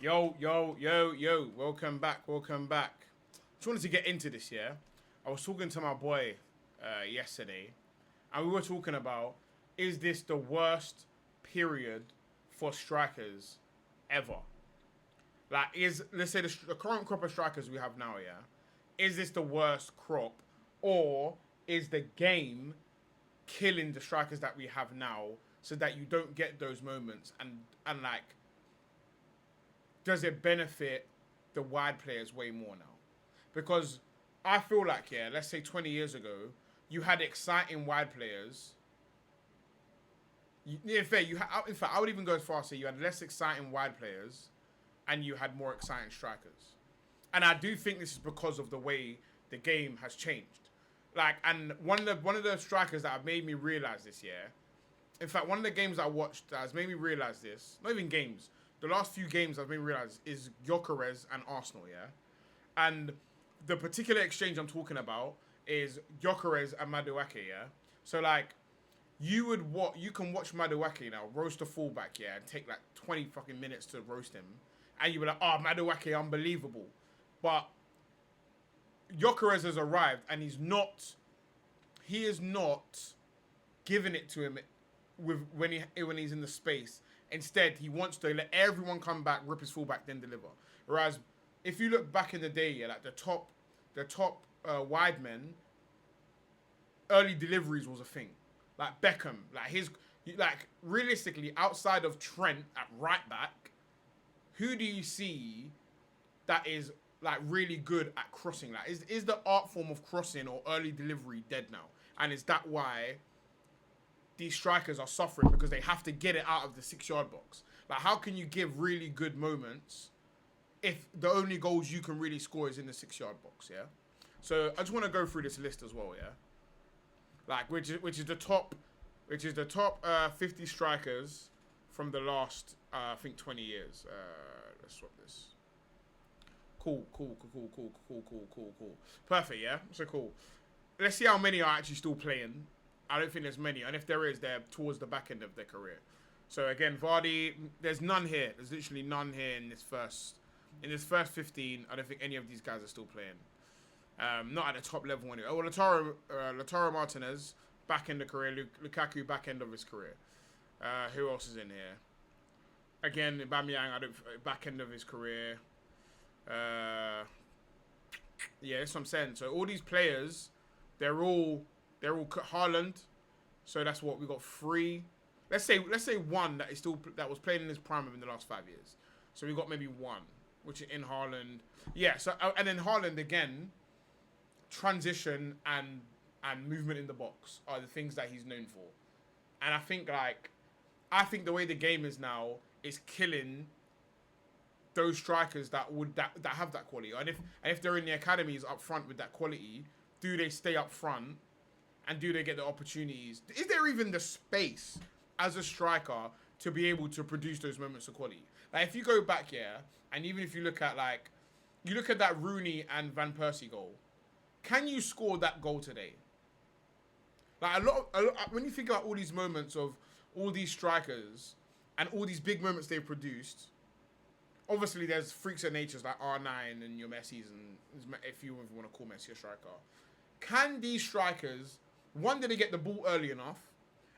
Yo. Welcome back. Just wanted to get into this, yeah? I was talking to my boy yesterday, and we were talking about, is this the worst period for strikers ever? Like, let's say, the current crop of strikers we have now, yeah? Is this the worst crop? Or is the game killing the strikers that we have now so that you don't get those moments? And like, does it benefit the wide players way more now? Because I feel like, yeah, let's say 20 years ago, you had exciting wide players. In fact, I would even go as far as say you had less exciting wide players and you had more exciting strikers. And I do think this is because of the way the game has changed. Like, and one of the strikers that have made me realize this, yeah. In fact, one of the games I watched that has made me realize this, not even games, the last few games I've made me realize is Gyökeres and Arsenal, yeah. And the particular exchange I'm talking about is Gyökeres and Madueke, yeah. So like, you can watch Madueke now roast a fullback, yeah, and take like 20 fucking minutes to roast him, and you be like, oh, Madueke, unbelievable, but Gyökeres has arrived and he is not giving it to him when he's in the space. Instead, he wants to let everyone come back, rip his fullback, then deliver. Whereas, if you look back in the day, yeah, like the top wide men, early deliveries was a thing. Like Beckham, like realistically, outside of Trent at right back, who do you see that is like really good at crossing? Like, is the art form of crossing or early delivery dead now? And is that why these strikers are suffering, because they have to get it out of the 6-yard box? Like, how can you give really good moments if the only goals you can really score is in the 6-yard box? Yeah. So I just want to go through this list as well. Yeah. Like, which is the top 50 strikers from the last I think 20 years. Let's swap this. Cool. Perfect. Yeah. So cool. Let's see how many are actually still playing. I don't think there's many, and if there is, they're towards the back end of their career. So again, Vardy, there's none here. There's literally none here in this first 15. I don't think any of these guys are still playing. Not at the top level anyway. Oh, Lautaro Martinez, back end of career. Lukaku, back end of his career. Who else is in here? Again, Aubameyang, back end of his career. Yeah, that's what I'm saying. So all these players, they're all Haaland. So that's what we got 3. Let's say one that was playing in his prime in the last 5 years. So we got maybe one, which is in Haaland. Yeah. So and then Haaland again, transition and movement in the box are the things that he's known for. And I think the way the game is now is killing those strikers that have that quality. And if they're in the academies up front with that quality, do they stay up front? And do they get the opportunities? Is there even the space as a striker to be able to produce those moments of quality? Like, if you go back here, and even if you look at that Rooney and Van Persie goal, can you score that goal today? Like, a lot when you think about all these moments of all these strikers and all these big moments they've produced, obviously there's freaks of natures like R9 and your Messi's, and if you want to call Messi a striker. Can these strikers, one, did they get the ball early enough?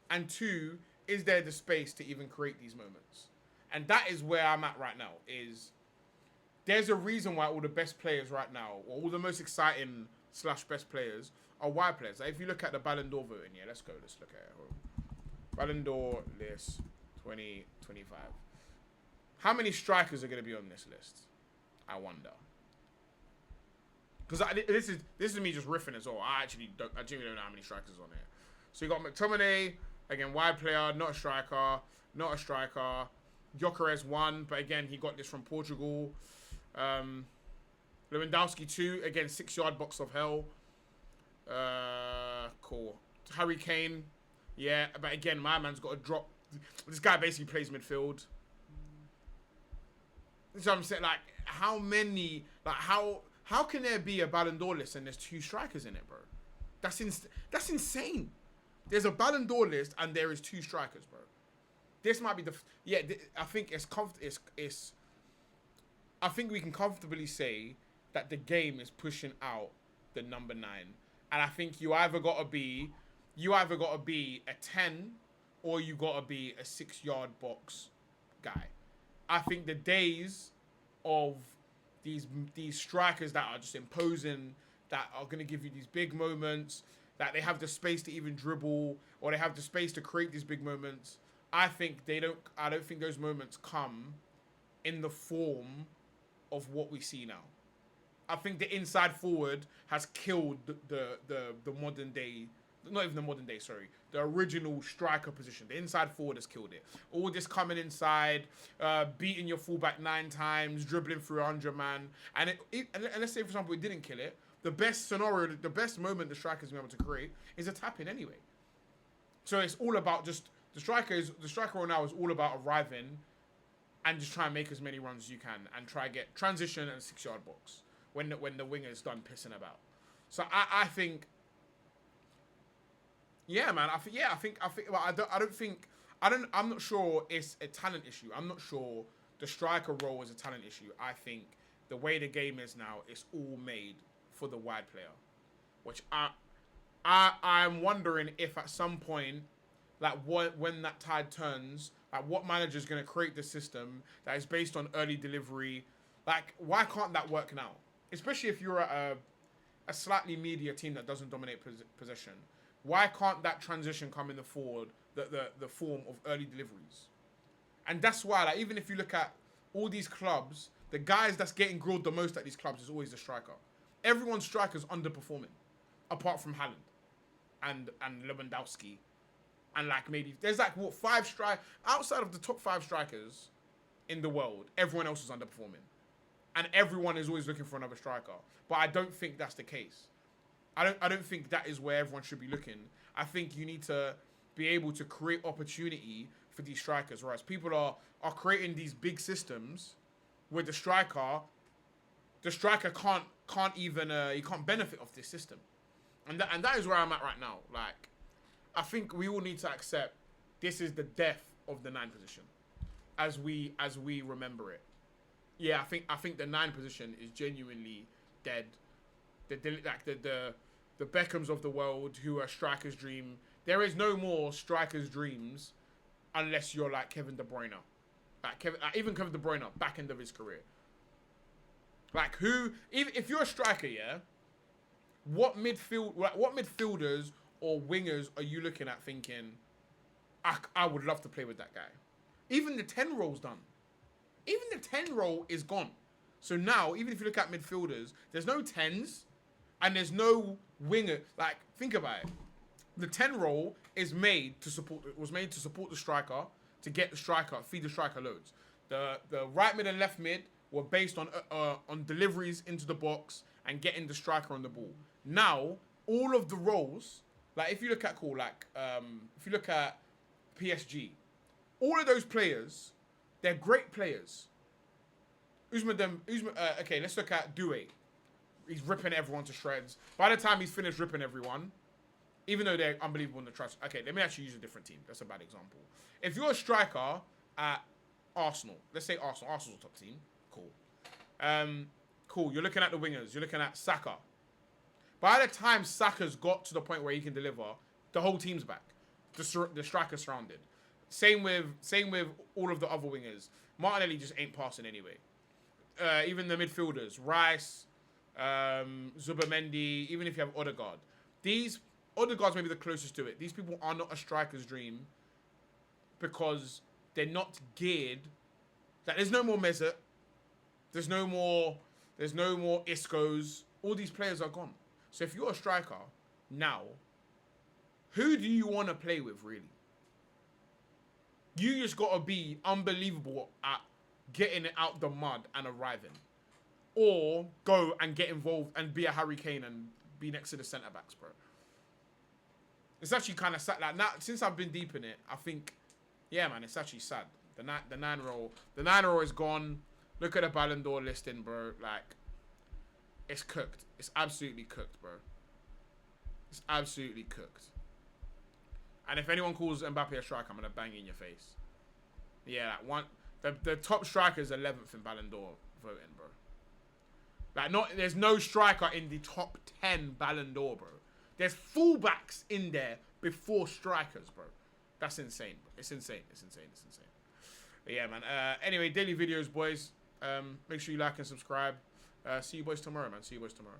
And 2, is there the space to even create these moments? And that is where I'm at right now. There's a reason why all the best players right now, or all the most exciting / best players, are wide players. Like, if you look at the Ballon d'Or voting, yeah, let's look at it. Ballon d'Or list 2025. How many strikers are going to be on this list? I wonder. Because this is me just riffing as well. I genuinely don't know how many strikers are on here. So you got McTominay, again, wide player, not a striker. Gyökeres 1, but again, he got this from Portugal. Lewandowski 2, again, 6-yard box of hell. Cool. Harry Kane, yeah, but again, my man's got a drop. This guy basically plays midfield. So I'm saying, like, how many, like, how can there be a Ballon d'Or list and there's 2 strikers in it, bro? That's insane. There's a Ballon d'Or list and there is 2 strikers, bro. This might be I think it's I think we can comfortably say that the game is pushing out the number 9. And I think you either gotta be a 10 or you gotta be a 6-yard box guy. I think the days of these strikers that are just imposing, that are gonna give you these big moments, that they have the space to even dribble, or they have the space to create these big moments. I don't think those moments come in the form of what we see now. I think the inside forward has killed the modern day, not even the modern day, sorry, the original striker position. The inside forward has killed it. All this coming inside, beating your fullback 9 times, dribbling through 100 man, and let's say for example it didn't kill it. The best scenario, the best moment the striker's been able to create is a tap-in anyway. So it's all about just the striker role now is all about arriving and just try and make as many runs as you can and try get transition and 6-yard box when the winger's done pissing about. So I think, yeah, man. I'm not sure it's a talent issue. I'm not sure the striker role is a talent issue. I think the way the game is now, it's all made for the wide player, which I'm wondering if at some point, like when that tide turns, like what manager is going to create the system that is based on early delivery? Like, why can't that work now? Especially if you're at a slightly media team that doesn't dominate possession. Why can't that transition come in the form of early deliveries? And that's why, like, even if you look at all these clubs, the guys that's getting grilled the most at these clubs is always the striker. Everyone's striker's underperforming, apart from Haaland and Lewandowski. And like maybe there's like 5 strikers outside of the top 5 strikers in the world. Everyone else is underperforming, and everyone is always looking for another striker. But I don't think that's the case. I don't think that is where everyone should be looking. I think you need to be able to create opportunity for these strikers. Whereas people are creating these big systems where the striker can't even he can't benefit off this system, and that is where I'm at right now. Like, I think we all need to accept this is the death of the 9 position, as we remember it. Yeah, I think the 9 position is genuinely dead. The Beckhams of the world who are strikers' dream. There is no more strikers' dreams unless you're like Kevin De Bruyne, even Kevin De Bruyne back end of his career. Like if you're a striker, yeah, what midfielders or wingers are you looking at thinking, I would love to play with that guy? Even the 10 role's done. Even the 10 role is gone. So now, even if you look at midfielders, there's no 10s and there's no winger. Like, think about it. The 10 role was made to support the striker, to get the striker, feed the striker loads. The right mid and left mid were based on deliveries into the box and getting the striker on the ball. Now, all of the roles, like if you look at PSG, all of those players, they're great players. Okay, let's look at Doué. He's ripping everyone to shreds. By the time he's finished ripping everyone, even though they're unbelievable in the trust. Okay, let me actually use a different team. That's a bad example. If you're a striker at Arsenal, let's say Arsenal's a top team. Cool. Cool. You're looking at the wingers. You're looking at Saka. By the time Saka's got to the point where he can deliver, the whole team's back. The striker's surrounded. Same with all of the other wingers. Martinelli just ain't passing anyway. Even the midfielders, Rice, Zubimendi, even if you have Odegaard. Odegaard's maybe the closest to it. These people are not a striker's dream because they're not geared. Like, there's no more Mesut. There's no more Iscos. All these players are gone. So if you're a striker now, who do you want to play with, really? You just got to be unbelievable at getting it out the mud and arriving. Or go and get involved and be a Harry Kane and be next to the centre-backs, bro. It's actually kind of sad. Like, now, since I've been deep in it, I think, yeah, man, it's actually sad. The 9 role is gone. Look at the Ballon d'Or listing, bro. Like, it's cooked. It's absolutely cooked, bro. It's absolutely cooked. And if anyone calls Mbappe a striker, I'm going to bang you in your face. Yeah, The top striker is 11th in Ballon d'Or voting, bro. Like, there's no striker in the top 10 Ballon d'Or, bro. There's fullbacks in there before strikers, bro. That's insane, bro. It's insane. It's insane. It's insane. But yeah, man. Anyway, daily videos, boys. Make sure you like and subscribe. See you boys tomorrow, man. See you boys tomorrow.